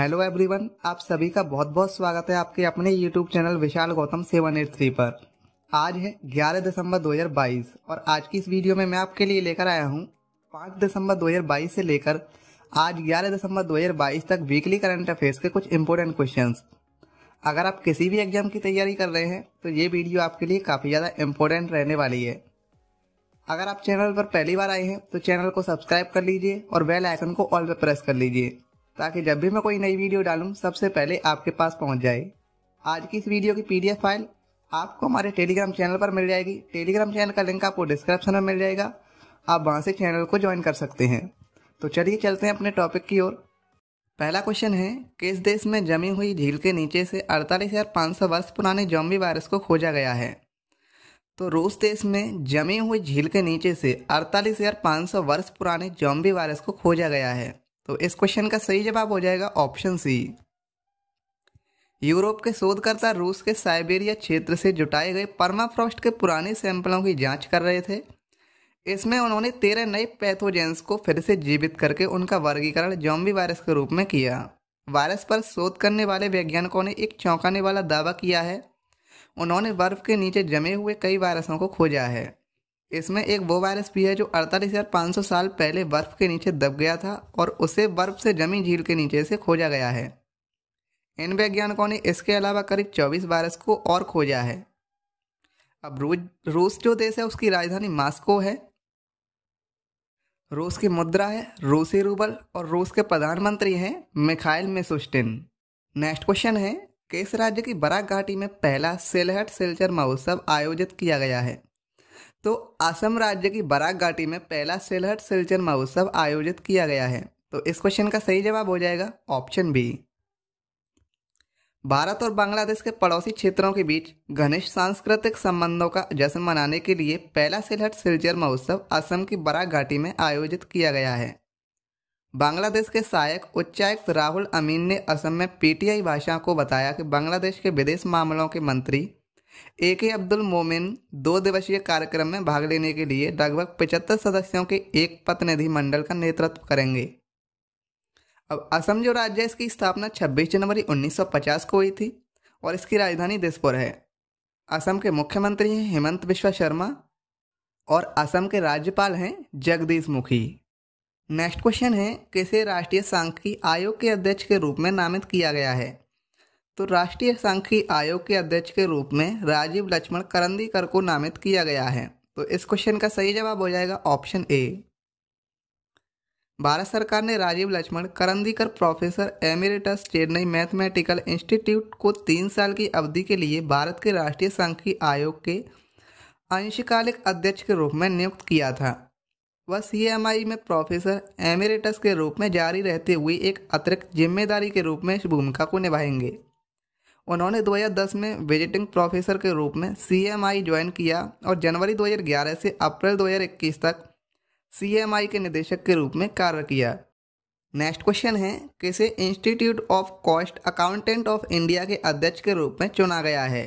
Hello everyone, आप सभी का बहुत बहुत स्वागत है आपके अपने यूट्यूब चैनल विशाल गौतम 783 पर। आज है 11 दिसंबर 2022 और आज की इस वीडियो में मैं आपके लिए लेकर आया हूं 5 दिसंबर 2022 से लेकर आज 11 दिसंबर 2022 तक वीकली करंट अफेयर्स के कुछ इंपॉर्टेंट क्वेश्चंस। अगर आप किसी भी एग्जाम की तैयारी कर रहे हैं तो ये वीडियो आपके लिए काफ़ी ज़्यादा इंपॉर्टेंट रहने वाली है। अगर आप चैनल पर पहली बार आए हैं तो चैनल को सब्सक्राइब कर लीजिए और बेल आइकन को ऑल पे प्रेस कर लीजिए ताकि जब भी मैं कोई नई वीडियो डालूं सबसे पहले आपके पास पहुंच जाए। आज की इस वीडियो की पीडीएफ फाइल आपको हमारे टेलीग्राम चैनल पर मिल जाएगी। टेलीग्राम चैनल का लिंक आपको डिस्क्रिप्शन में मिल जाएगा, आप वहां से चैनल को ज्वाइन कर सकते हैं। तो चलिए चलते हैं अपने टॉपिक की ओर। पहला क्वेश्चन है, किस देश में जमी हुई झील के नीचे से 48,500 वर्ष पुराने ज़ॉम्बी वायरस को खोजा गया है? तो रूस देश में जमी हुई झील के नीचे से 48,500 वर्ष पुराने ज़ॉम्बी वायरस को खोजा गया है। तो इस क्वेश्चन का सही जवाब हो जाएगा ऑप्शन सी। यूरोप के शोधकर्ता रूस के साइबेरिया क्षेत्र से जुटाए गए परमाफ्रॉस्ट के पुराने सैंपलों की जांच कर रहे थे। इसमें उन्होंने 13 नए पैथोजेंस को फिर से जीवित करके उनका वर्गीकरण ज़ॉम्बी वायरस के रूप में किया। वायरस पर शोध करने वाले वैज्ञानिकों ने एक चौंकाने वाला दावा किया है। उन्होंने बर्फ के नीचे जमे हुए कई वायरसों को खोजा है। इसमें एक वो वायरस भी है जो 48,500 साल पहले बर्फ के नीचे दब गया था और उसे बर्फ से जमी झील के नीचे से खोजा गया है। इन वैज्ञानिकों ने इसके अलावा करीब 24 वायरस को और खोजा है। अब रूस जो देश है उसकी राजधानी मॉस्को है। रूस की मुद्रा है रूसी रूबल और रूस के प्रधानमंत्री हैं मिखाइल मिशुस्टिन। नेक्स्ट क्वेश्चन है, किस राज्य की बराक घाटी में पहला सिलहट सिलचर महोत्सव आयोजित किया गया है? तो असम राज्य की बराक घाटी में पहला सिलहट सिलचर महोत्सव आयोजित किया गया है। तो इस क्वेश्चन का सही जवाब हो जाएगा ऑप्शन बी। भारत और बांग्लादेश के पड़ोसी क्षेत्रों के बीच घनिष्ठ सांस्कृतिक संबंधों का जश्न मनाने के लिए पहला सिलहट सिलचर महोत्सव असम की बराक घाटी में आयोजित किया गया है। बांग्लादेश के सहायक उच्चायुक्त राहुल अमीन ने असम में पीटीआई भाषा को बताया कि बांग्लादेश के विदेश मामलों के मंत्री AK अब्दुल मोमिन 2 दिवसीय कार्यक्रम में भाग लेने के लिए लगभग 75 सदस्यों के एक प्रतिनिधि मंडल का नेतृत्व करेंगे। अब असम जो राज्य है इसकी स्थापना 26 जनवरी 1950 को हुई थी और इसकी राजधानी दिसपुर है। असम के मुख्यमंत्री हैं हेमंत बिश्वा शर्मा और असम के राज्यपाल हैं जगदीश मुखी। नेक्स्ट क्वेश्चन है, किसे राष्ट्रीय सांख्यिकी आयोग के अध्यक्ष के रूप में नामित किया गया है? तो राष्ट्रीय सांख्यिकी आयोग के अध्यक्ष के रूप में राजीव लक्ष्मण करंदीकर को नामित किया गया है। तो इस क्वेश्चन का सही जवाब हो जाएगा ऑप्शन ए। भारत सरकार ने Rajeev Laxman Karandikar professor emeritus Chennai Mathematical Institute को 3 साल की अवधि के लिए भारत के राष्ट्रीय सांख्यिकी आयोग के अंशकालिक अध्यक्ष के रूप में नियुक्त किया था। वह CMI में प्रोफेसर एमेरिटस के रूप में जारी रहते हुए एक अतिरिक्त जिम्मेदारी के रूप में इस भूमिका को निभाएंगे। उन्होंने 2010 में विजिटिंग प्रोफेसर के रूप में CMI ज्वाइन किया और जनवरी 2011 से अप्रैल 2021 तक CMI के निदेशक के रूप में कार्य किया। नेक्स्ट क्वेश्चन है, किसे institute of cost accountant of India के अध्यक्ष के रूप में चुना गया है?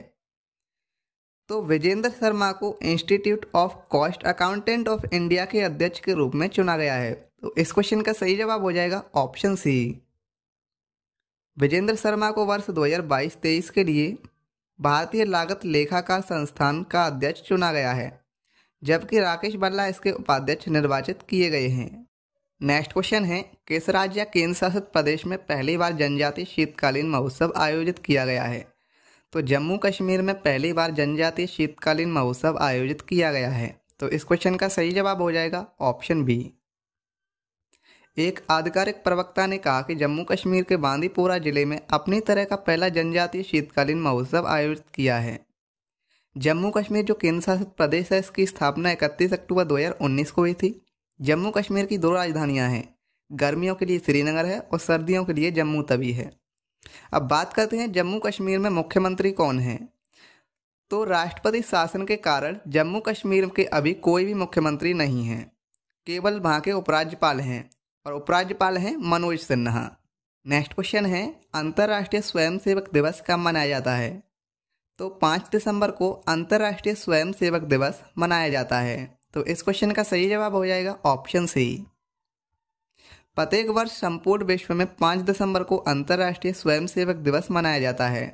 तो विजेंद्र शर्मा को institute of cost accountant of India के अध्यक्ष के रूप में चुना गया है। तो इस क्वेश्चन का सही जवाब हो जाएगा ऑप्शन सी। विजेंद्र शर्मा को वर्ष 2022-23 के लिए भारतीय लागत लेखाकार संस्थान का अध्यक्ष चुना गया है, जबकि राकेश बल्ला इसके उपाध्यक्ष निर्वाचित किए गए हैं। नेक्स्ट क्वेश्चन है, किस राज्य या केंद्र शासित प्रदेश में पहली बार जनजातीय शीतकालीन महोत्सव आयोजित किया गया है? तो जम्मू कश्मीर में पहली बार जनजातीय शीतकालीन महोत्सव आयोजित किया गया है। तो इस क्वेश्चन का सही जवाब हो जाएगा ऑप्शन बी। एक आधिकारिक प्रवक्ता ने कहा कि जम्मू कश्मीर के बांदीपोरा जिले में अपनी तरह का पहला जनजातीय शीतकालीन महोत्सव आयोजित किया है। जम्मू कश्मीर जो केंद्र शासित प्रदेश है इसकी स्थापना 31 अक्टूबर 2019 को हुई थी। जम्मू कश्मीर की 2 राजधानियां हैं, गर्मियों के लिए श्रीनगर है और सर्दियों के लिए जम्मू तवी है। अब बात करते हैं जम्मू कश्मीर में मुख्यमंत्री कौन है। तो राष्ट्रपति शासन के कारण जम्मू कश्मीर के अभी कोई भी मुख्यमंत्री नहीं है, केवल वहाँ के उपराज्यपाल हैं और उपराज्यपाल हैं मनोज सिन्हा। नेक्स्ट क्वेश्चन है, अंतर्राष्ट्रीय स्वयंसेवक दिवस कब मनाया जाता है? तो 5 दिसंबर को अंतर्राष्ट्रीय स्वयंसेवक दिवस मनाया जाता है। तो इस क्वेश्चन का सही जवाब हो जाएगा ऑप्शन सी। प्रत्येक वर्ष संपूर्ण विश्व में 5 दिसंबर को अंतर्राष्ट्रीय स्वयंसेवक दिवस मनाया जाता है,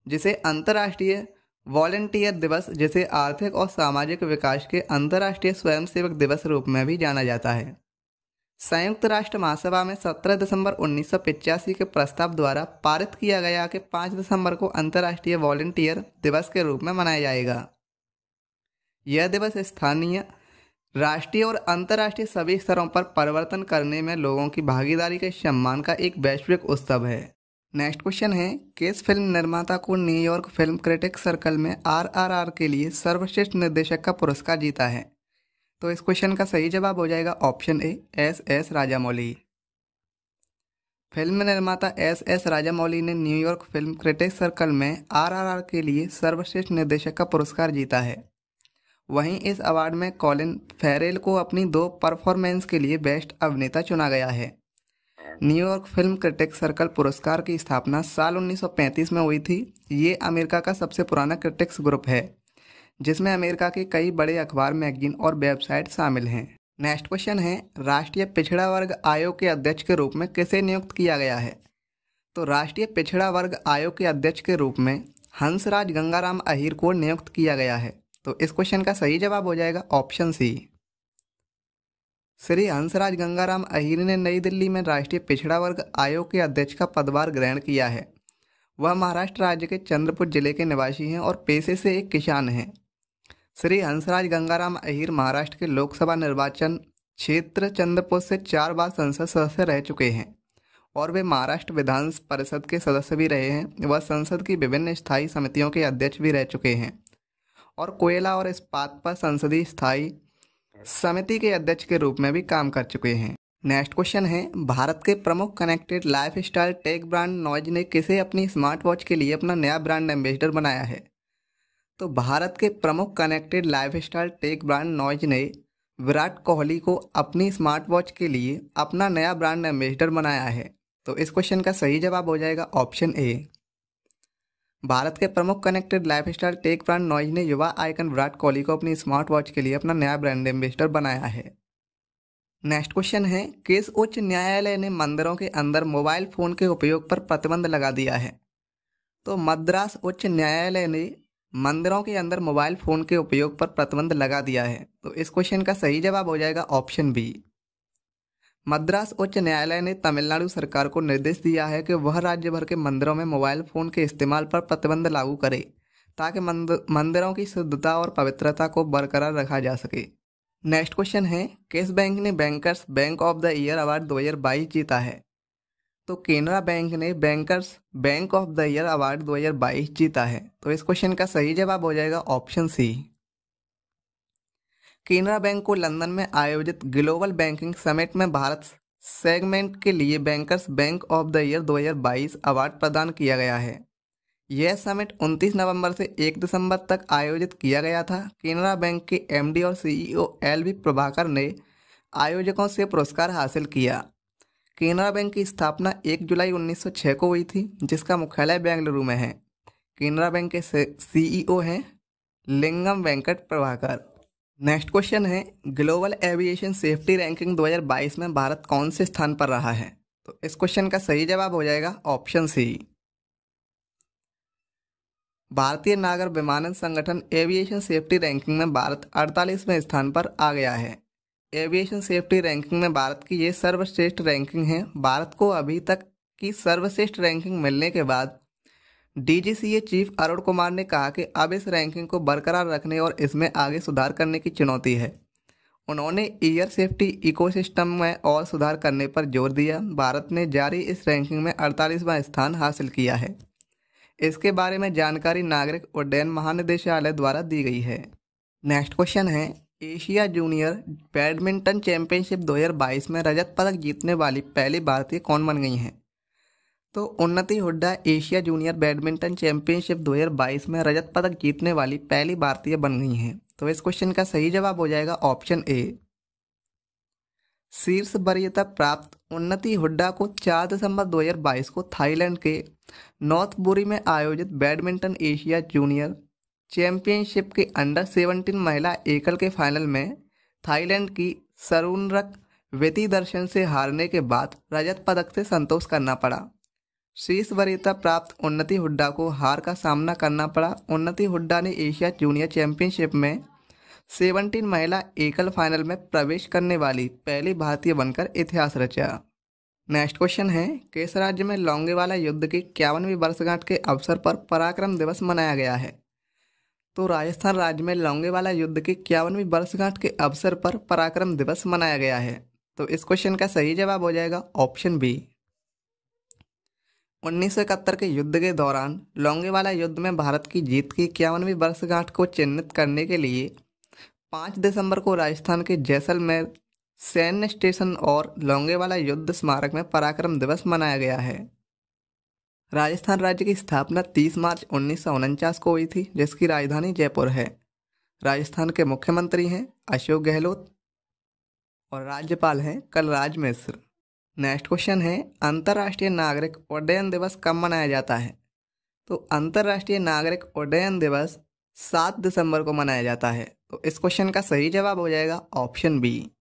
जिसे अंतर्राष्ट्रीय वॉलंटियर दिवस, जिसे आर्थिक और सामाजिक विकास के अंतर्राष्ट्रीय स्वयंसेवक दिवस रूप में भी जाना जाता है। संयुक्त राष्ट्र महासभा में 17 दिसंबर 1985 के प्रस्ताव द्वारा पारित किया गया कि 5 दिसंबर को अंतर्राष्ट्रीय वॉलंटियर दिवस के रूप में मनाया जाएगा। यह दिवस स्थानीय, राष्ट्रीय और अंतर्राष्ट्रीय सभी स्तरों पर परिवर्तन करने में लोगों की भागीदारी के सम्मान का एक वैश्विक उत्सव है। नेक्स्ट क्वेश्चन है, किस फिल्म निर्माता को न्यूयॉर्क फिल्म क्रिटिक्स सर्कल में RRR के लिए सर्वश्रेष्ठ निर्देशक का पुरस्कार जीता है? तो इस क्वेश्चन का सही जवाब हो जाएगा option A, S.S. Rajamouli. Film निर्माता S.S. राजामौली ने न्यूयॉर्क फिल्म क्रिटिक्स सर्कल में RRR के लिए सर्वश्रेष्ठ निर्देशक का पुरस्कार जीता है। वहीं इस अवार्ड में कॉलिन फेरेल को अपनी 2 परफॉर्मेंस के लिए बेस्ट अभिनेता चुना गया है। न्यूयॉर्क फिल्म क्रिटिक्स सर्कल पुरस्कार की स्थापना साल 1935 में हुई थी। ये अमेरिका का सबसे पुराना क्रिटिक्स ग्रुप है, जिसमें अमेरिका के कई बड़े अखबार, मैगजीन और वेबसाइट शामिल हैं। नेक्स्ट क्वेश्चन है, राष्ट्रीय पिछड़ा वर्ग आयोग के अध्यक्ष के रूप में किसे नियुक्त किया गया है? तो राष्ट्रीय पिछड़ा वर्ग आयोग के अध्यक्ष के रूप में हंसराज गंगाराम अहीर को नियुक्त किया गया है। तो इस क्वेश्चन का सही जवाब हो जाएगा ऑप्शन सी। श्री हंसराज गंगाराम अहीर ने नई दिल्ली में राष्ट्रीय पिछड़ा वर्ग आयोग के अध्यक्ष का पदभार ग्रहण किया है। वह महाराष्ट्र राज्य के चंद्रपुर जिले के निवासी हैं और पेशे से एक किसान हैं। श्री हंसराज गंगाराम अहीर महाराष्ट्र के लोकसभा निर्वाचन क्षेत्र चंद्रपुर से 4 बार संसद सदस्य रह चुके हैं और वे महाराष्ट्र विधान परिषद के सदस्य भी रहे हैं। वह संसद की विभिन्न स्थायी समितियों के अध्यक्ष भी रह चुके हैं और कोयला और इस्पात पर संसदीय स्थायी समिति के अध्यक्ष के रूप में भी काम कर चुके हैं। नेक्स्ट क्वेश्चन है, भारत के प्रमुख connected lifestyle tech brand Noise ने किसे अपनी स्मार्ट वॉच के लिए अपना नया ब्रांड एम्बेसडर बनाया है? तो भारत के प्रमुख connected lifestyle tech brand Noise ने विराट कोहली को अपनी स्मार्ट वॉच के लिए अपना नया ब्रांड एम्बेसडर बनाया है। तो इस क्वेश्चन का सही जवाब हो जाएगा ऑप्शन ए। भारत के प्रमुख connected lifestyle tech brand Noise ने युवा आइकन विराट कोहली को अपनी स्मार्ट वॉच के लिए अपना नया ब्रांड एम्बेसडर बनाया है। नेक्स्ट क्वेश्चन है, किस उच्च न्यायालय ने मंदिरों के अंदर मोबाइल फोन के उपयोग पर प्रतिबंध लगा दिया है? तो मद्रास उच्च न्यायालय ने मंदिरों के अंदर मोबाइल फोन के उपयोग पर प्रतिबंध लगा दिया है। तो इस क्वेश्चन का सही जवाब हो जाएगा ऑप्शन बी। मद्रास उच्च न्यायालय ने तमिलनाडु सरकार को निर्देश दिया है कि वह राज्य भर के मंदिरों में मोबाइल फोन के इस्तेमाल पर प्रतिबंध लागू करे, ताकि मंदिरों की शुद्धता और पवित्रता को बरकरार रखा जा सके। नेक्स्ट क्वेश्चन है, किस बैंक ने bankers bank of the year award 2022 जीता है? तो केनरा बैंक ने bankers bank of the year award 2022 जीता है। तो इस क्वेश्चन का सही जवाब हो जाएगा ऑप्शन सी। केनरा बैंक को लंदन में आयोजित ग्लोबल बैंकिंग समिट में भारत सेगमेंट के लिए bankers bank of the year 2022 award प्रदान किया गया है। यह समिट 29 नवंबर से 1 दिसंबर तक आयोजित किया गया था। केनरा बैंक के MD और CEO LV प्रभाकर ने आयोजकों से पुरस्कार हासिल किया। केनरा बैंक की स्थापना 1 जुलाई 1906 को हुई थी, जिसका मुख्यालय बेंगलुरु में है। केनरा बैंक के CEO हैं लिंगम वेंकट प्रभाकर। नेक्स्ट क्वेश्चन है, ग्लोबल एविएशन सेफ्टी रैंकिंग 2022 में भारत कौन से स्थान पर रहा है? तो इस क्वेश्चन का सही जवाब हो जाएगा ऑप्शन सी। भारतीय नागर विमानन संगठन एविएशन सेफ्टी रैंकिंग में भारत 48वें स्थान पर आ गया है। एविएशन सेफ्टी रैंकिंग में भारत की ये सर्वश्रेष्ठ रैंकिंग है। भारत को अभी तक की सर्वश्रेष्ठ रैंकिंग मिलने के बाद DGCA चीफ अरुण कुमार ने कहा कि अब इस रैंकिंग को बरकरार रखने और इसमें आगे सुधार करने की चुनौती है। उन्होंने एयर सेफ्टी इकोसिस्टम में और सुधार करने पर जोर दिया। भारत ने जारी इस रैंकिंग में 48वां स्थान हासिल किया है। इसके बारे में जानकारी नागरिक उड्डयन महानिदेशालय द्वारा दी गई है। नेक्स्ट क्वेश्चन है, एशिया जूनियर बैडमिंटन चैंपियनशिप 2022 में रजत पदक जीतने वाली पहली भारतीय कौन बन गई हैं? तो उन्नति Hooda Asia junior badminton championship 2022 में रजत पदक जीतने वाली पहली भारतीय बन गई हैं। तो इस क्वेश्चन का सही जवाब हो जाएगा ऑप्शन ए। शीर्ष वरीयता प्राप्त उन्नति हुड्डा को 4 दिसंबर 2022 को थाईलैंड के नॉर्थबुरी में आयोजित बैडमिंटन एशिया जूनियर चैंपियनशिप के अंडर 17 महिला एकल के फाइनल में थाईलैंड की सरुनरक विधि दर्शन से हारने के बाद रजत पदक से संतोष करना पड़ा। शीर्ष वरीयता प्राप्त उन्नति हुड्डा को हार का सामना करना पड़ा। उन्नति हुड्डा ने एशिया जूनियर चैंपियनशिप में 17 महिला एकल फाइनल में प्रवेश करने वाली पहली भारतीय बनकर इतिहास रचा। नेक्स्ट क्वेश्चन है, किस राज्य में लोंगेवाला युद्ध की 51वीं वर्षगांठ के अवसर पर पराक्रम दिवस मनाया गया है? तो राजस्थान राज्य में लोंगेवाला युद्ध की 51वीं वर्षगांठ के अवसर पर पराक्रम दिवस मनाया गया है। तो इस क्वेश्चन का सही जवाब हो जाएगा ऑप्शन बी। 1971 के युद्ध के दौरान लोंगेवाला युद्ध में भारत की जीत की 51वीं वर्षगांठ को चिन्हित करने के लिए 5 दिसंबर को राजस्थान के जैसलमेर सैन्य स्टेशन और लोंगेवाला युद्ध स्मारक में पराक्रम दिवस मनाया गया है। राजस्थान राज्य की स्थापना 30 मार्च 1949 को हुई थी, जिसकी राजधानी जयपुर है। राजस्थान के मुख्यमंत्री हैं अशोक गहलोत और राज्यपाल हैं कलराज मिश्र। नेक्स्ट क्वेश्चन है, अंतर्राष्ट्रीय नागरिक उड्डयन दिवस कब मनाया जाता है? तो अंतर्राष्ट्रीय नागरिक उड्डयन दिवस 7 दिसंबर को मनाया जाता है। तो इस क्वेश्चन का सही जवाब हो जाएगा ऑप्शन बी।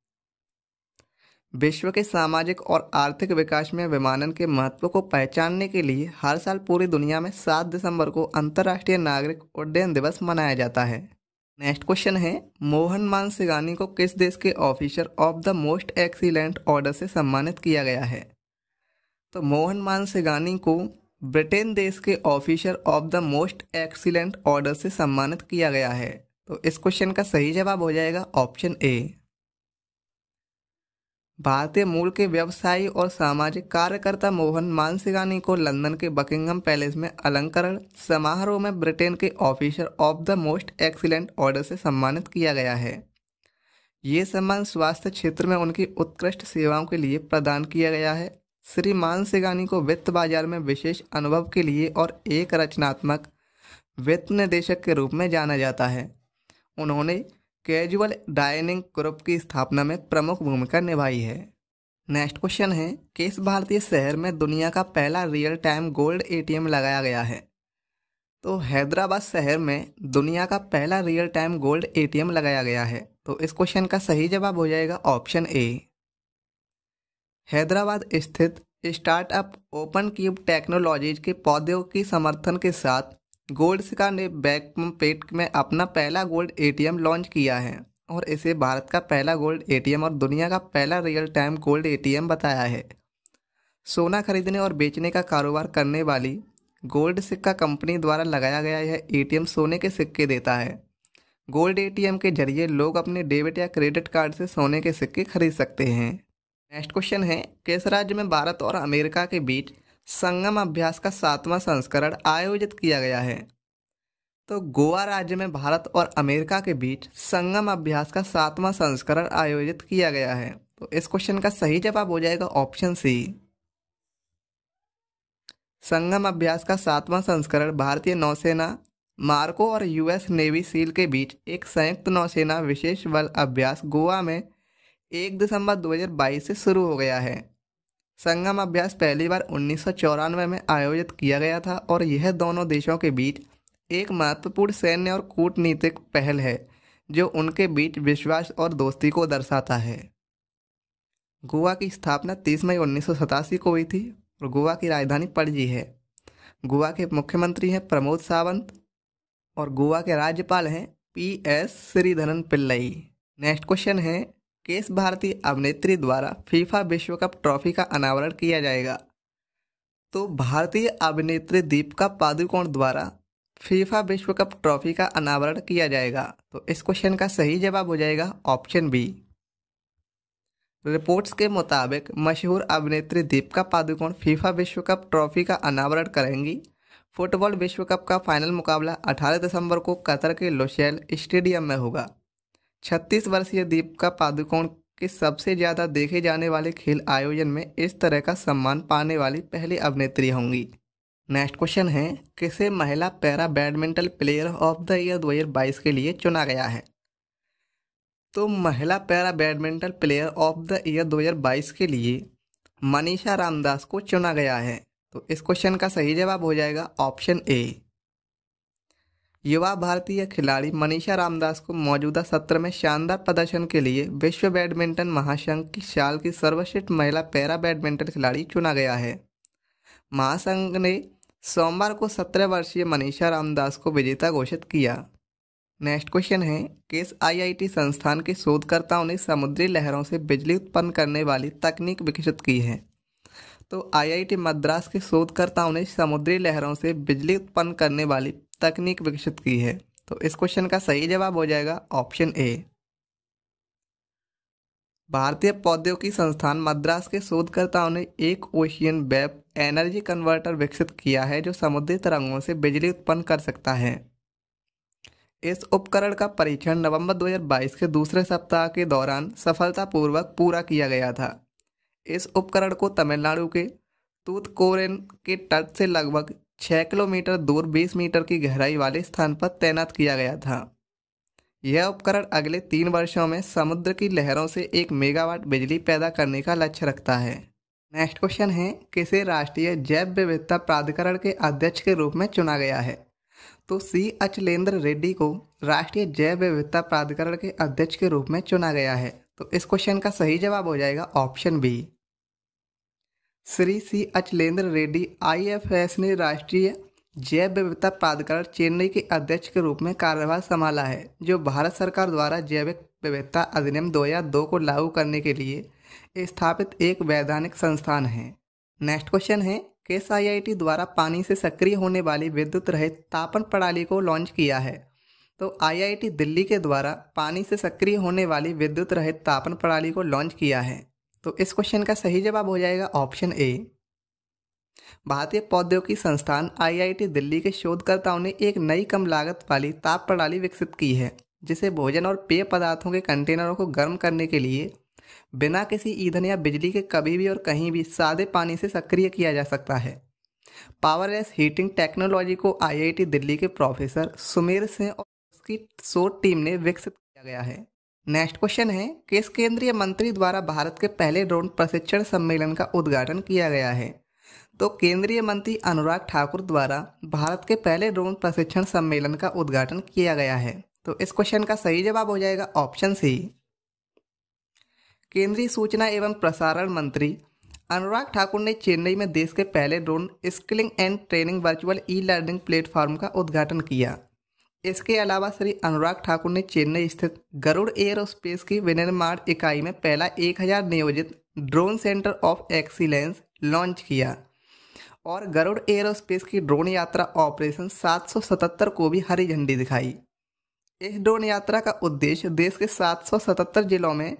विश्व के सामाजिक और आर्थिक विकास में विमानन के महत्व को पहचानने के लिए हर साल पूरी दुनिया में 7 दिसंबर को अंतर्राष्ट्रीय नागरिक उड्डयन दिवस मनाया जाता है। नेक्स्ट क्वेश्चन है, मोहन मानसिंगानी को किस देश के officer of the most excellent order से सम्मानित किया गया है? तो मोहन मानसिंगानी को ब्रिटेन देश के officer of the most excellent order से सम्मानित किया गया है। तो इस क्वेश्चन का सही जवाब हो जाएगा ऑप्शन ए। भारतीय मूल के व्यवसायी और सामाजिक कार्यकर्ता मोहन मानसिंगानी को लंदन के बकिंघम पैलेस में अलंकरण समारोह में ब्रिटेन के officer of the most excellent order से सम्मानित किया गया है। ये सम्मान स्वास्थ्य क्षेत्र में उनकी उत्कृष्ट सेवाओं के लिए प्रदान किया गया है। श्री मानसिंगानी को वित्त बाजार में विशेष अनुभव के लिए और एक रचनात्मक वित्त निदेशक के रूप में जाना जाता है। उन्होंने कैजुअल डाइनिंग ग्रुप की स्थापना में प्रमुख भूमिका निभाई है। नेक्स्ट क्वेश्चन है, किस भारतीय शहर में दुनिया का पहला रियल टाइम गोल्ड एटीएम लगाया गया है? तो हैदराबाद शहर में दुनिया का पहला रियल टाइम गोल्ड एटीएम लगाया गया है। तो इस क्वेश्चन का सही जवाब हो जाएगा ऑप्शन ए। हैदराबाद स्थित स्टार्टअप ओपन क्यूब टेक्नोलॉजीज के प्रौद्योगिकी समर्थन के साथ गोल्डस्का ने बैकपेट में अपना पहला गोल्ड एटीएम लॉन्च किया है और इसे भारत का पहला गोल्ड एटीएम और दुनिया का पहला रियल टाइम गोल्ड एटीएम बताया है। सोना खरीदने और बेचने का कारोबार करने वाली गोल्ड सिक्का कंपनी द्वारा लगाया गया यह एटीएम सोने के सिक्के देता है। गोल्ड एटीएम के जरिए लोग अपने डेबिट या क्रेडिट कार्ड से सोने के सिक्के खरीद सकते हैं। नेक्स्ट क्वेश्चन है, किस राज्य में भारत और अमेरिका के बीच संगम अभ्यास का 7वां संस्करण आयोजित किया गया है? तो गोवा राज्य में भारत और अमेरिका के बीच संगम अभ्यास का 7वां संस्करण आयोजित किया गया है। तो इस क्वेश्चन का सही जवाब हो जाएगा ऑप्शन सी। संगम अभ्यास का 7वां संस्करण भारतीय नौसेना मार्को और यूएस नेवी सील के बीच एक संयुक्त नौसेना विशेष बल अभ्यास गोवा में 1 दिसंबर 2022 से शुरू हो गया है। संगम अभ्यास पहली बार 1994 में आयोजित किया गया था और यह दोनों देशों के बीच एक महत्वपूर्ण सैन्य और कूटनीतिक पहल है जो उनके बीच विश्वास और दोस्ती को दर्शाता है। गोवा की स्थापना 30 मई 1987 को हुई थी और गोवा की राजधानी पणजी है। गोवा के मुख्यमंत्री हैं प्रमोद सावंत और गोवा के राज्यपाल हैं PS Sreedharan Pillai. Next question है, किस भारतीय अभिनेत्री द्वारा फीफा विश्व कप ट्रॉफी का अनावरण किया जाएगा? तो भारतीय अभिनेत्री दीपिका पादुकोण द्वारा फीफा विश्व कप ट्रॉफी का अनावरण किया जाएगा। तो इस क्वेश्चन का सही जवाब हो जाएगा ऑप्शन बी। रिपोर्ट्स के मुताबिक मशहूर अभिनेत्री दीपिका पादुकोण फीफा विश्व कप ट्रॉफी का अनावरण करेंगी। फुटबॉल विश्व कप का फाइनल मुकाबला 18 दिसंबर को कतर के लुसेल स्टेडियम में होगा। 36 वर्षीय दीपिका पादुकोण के सबसे ज़्यादा देखे जाने वाले खेल आयोजन में इस तरह का सम्मान पाने वाली पहली अभिनेत्री होंगी। नेक्स्ट क्वेश्चन है, किसे महिला para badminton player of the year 2022 के लिए चुना गया है? तो महिला para badminton player of the year 2022 के लिए मनीषा रामदास को चुना गया है। तो इस क्वेश्चन का सही जवाब हो जाएगा ऑप्शन ए। युवा भारतीय खिलाड़ी मनीषा रामदास को मौजूदा सत्र में शानदार प्रदर्शन के लिए विश्व बैडमिंटन महासंघ की साल की सर्वश्रेष्ठ महिला पैरा बैडमिंटन खिलाड़ी चुना गया है। महासंघ ने सोमवार को 17 वर्षीय मनीषा रामदास को विजेता घोषित किया। नेक्स्ट क्वेश्चन है, किस आईआईटी संस्थान के शोधकर्ताओं ने समुद्री लहरों से बिजली उत्पन्न करने वाली तकनीक विकसित की है? तो आईआईटी मद्रास के शोधकर्ताओं ने समुद्री लहरों से बिजली उत्पन्न करने वाली तकनीक विकसित की है। तो इस क्वेश्चन का सही जवाब हो जाएगा ऑप्शन ए। भारतीय प्रौद्योगिकी संस्थान मद्रास के शोधकर्ताओं ने एक ओशियन वेव एनर्जी कन्वर्टर विकसित किया है जो समुद्री तरंगों से बिजली उत्पन्न कर सकता है। इस उपकरण का परीक्षण नवंबर 2022 के दूसरे सप्ताह के दौरान सफलतापूर्वक पूरा किया गया था। इस उपकरण को तमिलनाडु के तूतुकुड़िन के तट से लगभग 6 किलोमीटर दूर 20 मीटर की गहराई वाले स्थान पर तैनात किया गया था। यह उपकरण अगले 3 वर्षों में समुद्र की लहरों से 1 मेगावाट बिजली पैदा करने का लक्ष्य रखता है। नेक्स्ट क्वेश्चन है, किसे राष्ट्रीय जैव विविधता प्राधिकरण के अध्यक्ष के रूप में चुना गया है? तो सी अचलेंद्र रेड्डी को राष्ट्रीय जैव विविधता प्राधिकरण के अध्यक्ष के रूप में चुना गया है। तो इस क्वेश्चन का सही जवाब हो जाएगा ऑप्शन बी। श्री सी अचलेंद्र रेड्डी आईएफएस ने राष्ट्रीय जैव विविधता प्राधिकरण चेन्नई के अध्यक्ष के रूप में कार्यभार संभाला है, जो भारत सरकार द्वारा जैविक विविधता अधिनियम 2002 को लागू करने के लिए स्थापित एक वैधानिक संस्थान है। नेक्स्ट क्वेश्चन है, किस आईआईटी द्वारा पानी से सक्रिय होने वाली विद्युत रहित तापन प्रणाली को लॉन्च किया है? तो आईआईटी दिल्ली के द्वारा पानी से सक्रिय होने वाली विद्युत रहित तापन प्रणाली को लॉन्च किया है। तो इस क्वेश्चन का सही जवाब हो जाएगा ऑप्शन ए। भारतीय प्रौद्योगिकी संस्थान आईआईटी दिल्ली के शोधकर्ताओं ने एक नई कम लागत वाली ताप प्रणाली विकसित की है, जिसे भोजन और पेय पदार्थों के कंटेनरों को गर्म करने के लिए बिना किसी ईंधन या बिजली के कभी भी और कहीं भी सादे पानी से सक्रिय किया जा सकता है। पावरलेस हीटिंग टेक्नोलॉजी को आईआईटी दिल्ली के प्रोफेसर सुमेर सिंह और उसकी शोध टीम ने विकसित किया गया है। नेक्स्ट क्वेश्चन है, किस केंद्रीय मंत्री द्वारा भारत के पहले ड्रोन प्रशिक्षण सम्मेलन का उद्घाटन किया गया है? तो केंद्रीय मंत्री अनुराग ठाकुर द्वारा भारत के पहले ड्रोन प्रशिक्षण सम्मेलन का उद्घाटन किया गया है। तो इस क्वेश्चन का सही जवाब हो जाएगा ऑप्शन सी। केंद्रीय सूचना एवं प्रसारण मंत्री अनुराग ठाकुर ने चेन्नई में देश के पहले drone skilling and training virtual e learning platform का उद्घाटन किया। इसके अलावा श्री अनुराग ठाकुर ने चेन्नई स्थित गरुड़ एयरोस्पेस की विनिर्माण इकाई में पहला 1000 नियोजित drone centre of excellence launch किया और गरुड़ एयरोस्पेस की ड्रोन यात्रा ऑपरेशन 777 को भी हरी झंडी दिखाई। इस ड्रोन यात्रा का उद्देश्य देश के 777 जिलों में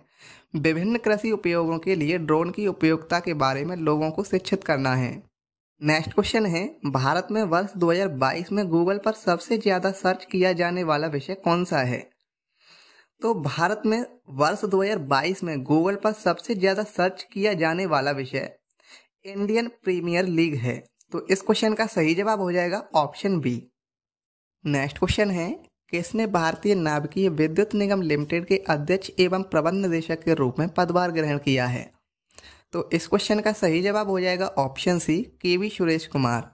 विभिन्न कृषि उपयोगों के लिए ड्रोन की उपयोगिता के बारे में लोगों को शिक्षित करना है। नेक्स्ट क्वेश्चन है, भारत में वर्ष 2022 में गूगल पर सबसे ज़्यादा सर्च किया जाने वाला विषय कौन सा है? तो भारत में वर्ष 2022 में गूगल पर सबसे ज़्यादा सर्च किया जाने वाला विषय इंडियन प्रीमियर लीग है। तो इस क्वेश्चन का सही जवाब हो जाएगा ऑप्शन बी। नेक्स्ट क्वेश्चन है, किसने भारतीय नाभिकीय विद्युत निगम लिमिटेड के अध्यक्ष एवं प्रबंध निदेशक के रूप में पदभार ग्रहण किया है? तो इस क्वेश्चन का सही जवाब हो जाएगा ऑप्शन सी, केवी सुरेश कुमार।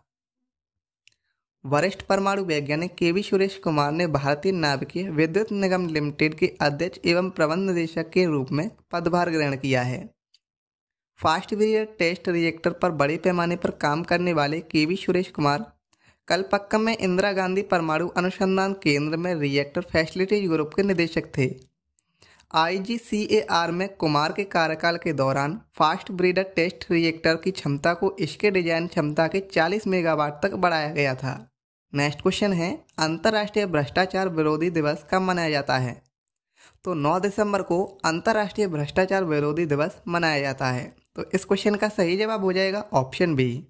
वरिष्ठ परमाणु वैज्ञानिक केवी सुरेश कुमार ने भारतीय नाभिकीय विद्युत निगम लिमिटेड के अध्यक्ष एवं प्रबंध निदेशक के रूप में पदभार ग्रहण किया है। फास्ट ब्रीडर टेस्ट रिएक्टर पर बड़े पैमाने पर काम करने वाले केवी सुरेश कुमार कलपक्कम में इंदिरा गांधी परमाणु अनुसंधान केंद्र में रिएक्टर फैसिलिटीज ग्रुप के निदेशक थे। IGCAR में कुमार के कार्यकाल के दौरान फास्ट ब्रीडर टेस्ट रिएक्टर की क्षमता को इसके डिजाइन क्षमता के 40 मेगावाट तक बढ़ाया गया था। नेक्स्ट क्वेश्चन है, अंतर्राष्ट्रीय भ्रष्टाचार विरोधी दिवस कब मनाया जाता है? तो 9 दिसंबर को अंतर्राष्ट्रीय भ्रष्टाचार विरोधी दिवस मनाया जाता है। तो इस क्वेश्चन का सही जवाब हो जाएगा ऑप्शन बी।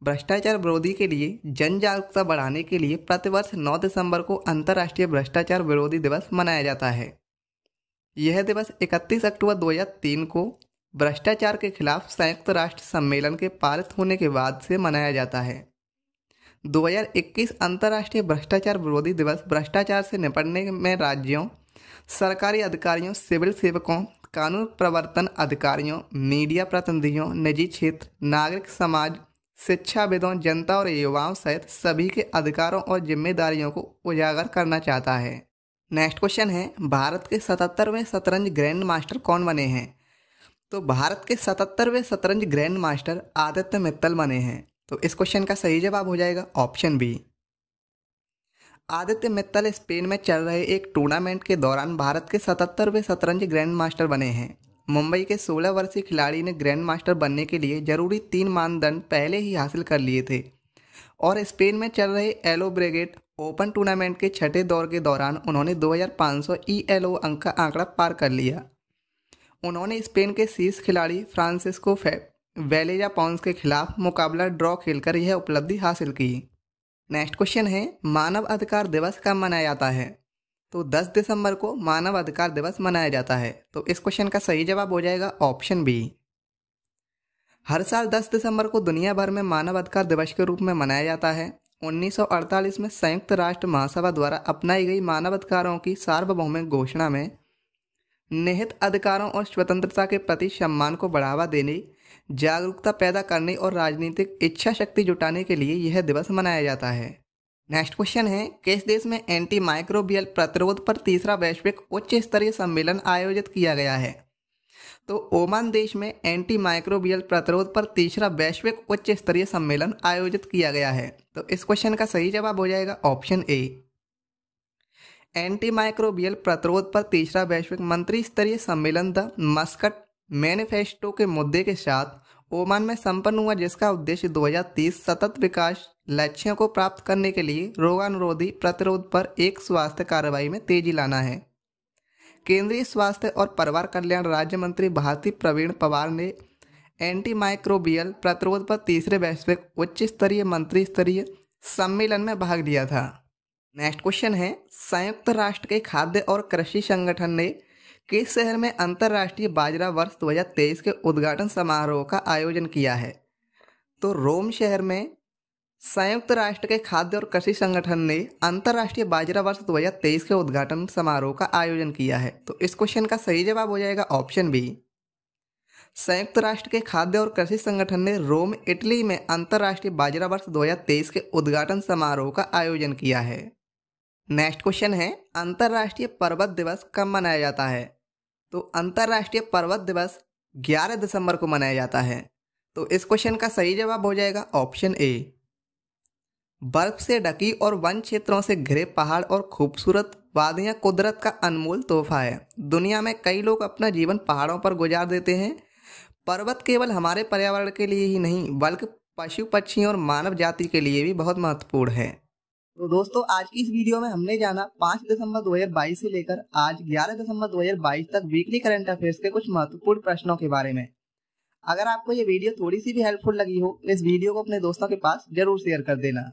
भ्रष्टाचार विरोधी के लिए जन जागरूकता बढ़ाने के लिए प्रतिवर्ष 9 दिसंबर को अंतर्राष्ट्रीय भ्रष्टाचार विरोधी दिवस मनाया जाता है। यह दिवस 31 अक्टूबर 2003 को भ्रष्टाचार के खिलाफ संयुक्त राष्ट्र सम्मेलन के पारित होने के बाद से मनाया जाता है। 2021 अंतर्राष्ट्रीय भ्रष्टाचार विरोधी दिवस भ्रष्टाचार से निपटने में राज्यों, सरकारी अधिकारियों, सिविल सेवकों, कानून प्रवर्तन अधिकारियों, मीडिया प्रतिनिधियों, निजी क्षेत्र, नागरिक समाज, शिक्षाविदों, जनता और युवाओं सहित सभी के अधिकारों और जिम्मेदारियों को उजागर करना चाहता है। नेक्स्ट क्वेश्चन है, भारत के 77वें शतरंज ग्रैंड मास्टर कौन बने हैं? तो भारत के 77वें शतरंज ग्रैंड मास्टर आदित्य मित्तल बने हैं। तो इस क्वेश्चन का सही जवाब हो जाएगा option B. Aditya Mittal Spain में चल रहे एक टूर्नामेंट के दौरान भारत के 77वें शतरंज ग्रैंड मास्टर बने हैं। मुंबई के 16 वर्षीय खिलाड़ी ने ग्रैंड मास्टर बनने के लिए जरूरी 3 मानदंड पहले ही हासिल कर लिए थे और स्पेन में चल रहे एलो ब्रिगेड ओपन टूर्नामेंट के छठे दौर के दौरान उन्होंने 2500 ELO अंक का आंकड़ा पार कर लिया। उन्होंने स्पेन के शीर्ष खिलाड़ी फ्रांसिस्को वेलेजा पॉन्स के खिलाफ मुकाबला ड्रॉ खेलकर यह उपलब्धि हासिल की। नेक्स्ट क्वेश्चन है, मानव अधिकार दिवस कब मनाया जाता है? तो 10 दिसंबर को मानव अधिकार दिवस मनाया जाता है। तो इस क्वेश्चन का सही जवाब हो जाएगा ऑप्शन बी। हर साल 10 दिसंबर को दुनिया भर में मानव अधिकार दिवस के रूप में मनाया जाता है। 1948 में संयुक्त राष्ट्र महासभा द्वारा अपनाई गई मानव अधिकारों की सार्वभौमिक घोषणा में निहित अधिकारों और स्वतंत्रता के प्रति सम्मान को बढ़ावा देने, जागरूकता पैदा करने और राजनीतिक इच्छा शक्ति जुटाने के लिए यह दिवस मनाया जाता है। नेक्स्ट क्वेश्चन है, किस देश में एंटी माइक्रोबियल प्रतिरोध पर तीसरा वैश्विक उच्च स्तरीय सम्मेलन आयोजित किया गया है? तो ओमान देश में एंटी माइक्रोबियल प्रतिरोध पर तीसरा वैश्विक उच्च स्तरीय सम्मेलन आयोजित किया गया है। तो इस क्वेश्चन का सही जवाब हो जाएगा ऑप्शन ए। एंटी माइक्रोबियल प्रतिरोध पर तीसरा वैश्विक मंत्री स्तरीय सम्मेलन द मस्कट मैनिफेस्टो के मुद्दे के साथ ओमान में संपन्न हुआ, जिसका उद्देश्य 2030 सतत विकास लक्ष्यों को प्राप्त करने के लिए रोगाणुरोधी प्रतिरोध पर एक स्वास्थ्य कार्रवाई में तेजी लाना है। केंद्रीय स्वास्थ्य और परिवार कल्याण राज्य मंत्री भारती प्रवीण पवार ने एंटी माइक्रोबियल प्रतिरोध पर तीसरे वैश्विक उच्च स्तरीय मंत्री स्तरीय सम्मेलन में भाग लिया था। नेक्स्ट क्वेश्चन है, संयुक्त राष्ट्र के खाद्य और कृषि संगठन ने किस शहर में अंतर्राष्ट्रीय बाजरा वर्ष 2023 के उद्घाटन समारोह का आयोजन किया है? तो रोम शहर में संयुक्त राष्ट्र के खाद्य और कृषि संगठन ने अंतर्राष्ट्रीय बाजरा वर्ष 2023 के उद्घाटन समारोह का आयोजन किया है। तो इस क्वेश्चन का सही जवाब हो जाएगा ऑप्शन बी। संयुक्त राष्ट्र के खाद्य और कृषि संगठन ने रोम इटली में अंतर्राष्ट्रीय बाजरा वर्ष 2023 के उद्घाटन समारोह का आयोजन किया है। नेक्स्ट क्वेश्चन है, अंतर्राष्ट्रीय पर्वत दिवस कब मनाया जाता है? तो अंतर्राष्ट्रीय पर्वत दिवस 11 दिसंबर को मनाया जाता है। तो इस क्वेश्चन का सही जवाब हो जाएगा ऑप्शन ए। बर्फ से ढकी और वन क्षेत्रों से घिरे पहाड़ और खूबसूरत वादियां कुदरत का अनमोल तोहफा है। दुनिया में कई लोग अपना जीवन पहाड़ों पर गुजार देते हैं। पर्वत केवल हमारे पर्यावरण के लिए ही नहीं बल्कि पशु पक्षियों और मानव जाति के लिए भी बहुत महत्वपूर्ण है। तो दोस्तों, आज की इस वीडियो में हमने जाना 5 दिसंबर 2022 से लेकर आज 11 दिसंबर 2022 तक वीकली करंट अफेयर्स के कुछ महत्वपूर्ण प्रश्नों के बारे में। अगर आपको ये वीडियो थोड़ी सी भी हेल्पफुल लगी हो तो इस वीडियो को अपने दोस्तों के पास जरूर शेयर कर देना।